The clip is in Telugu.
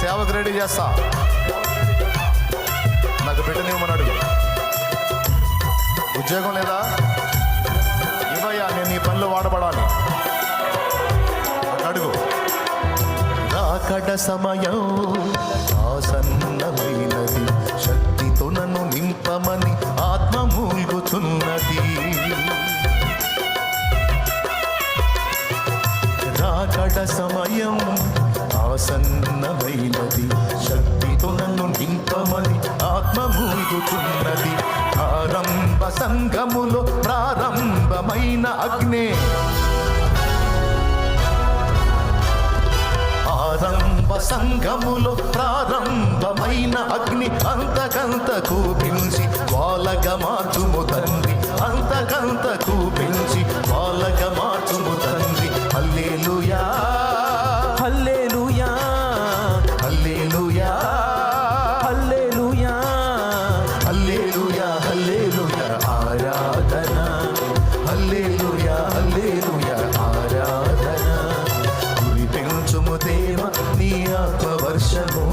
సేవకు రెడీ చేస్తా, నాకు పెట్టనివ్వమని అడుగు. ఉద్యోగం లేదా? ఇవయ్యా, నేను ఈ పనిలో వాడబడాలి అడుగు. రాకడ సమయం ఆసన్నమైనది, శక్తితో నన్ను నింపమని ఆత్మ మూల్గుచున్నది. రాకడ సమయం ఆసన్నమైనది, శక్తితో నన్ను నింపమని ఆత్మ మూల్గుచున్నది. ఆరంభ సంఘములో ప్రారంభమైన అగ్ని, ఆరంభ సంఘములో ప్రారంభమైన అగ్ని అంతకంతకు పిలిచి వాళ్ళగా మార్చుము తండ్రి, అంతకంతకు పిలిచి వాళ్ళగా మార్చుము తండ్రి. హల్లెలూయా హల్లెలూయా హల్లెలూయా హల్లెలూయా హల్లెలూయా హల్లెలూయా ఆరాధన, హల్లెలూయా హల్లెలూయా ఆరాధన. కురిపించుము దేవ నీ ఆత్మవర్షము,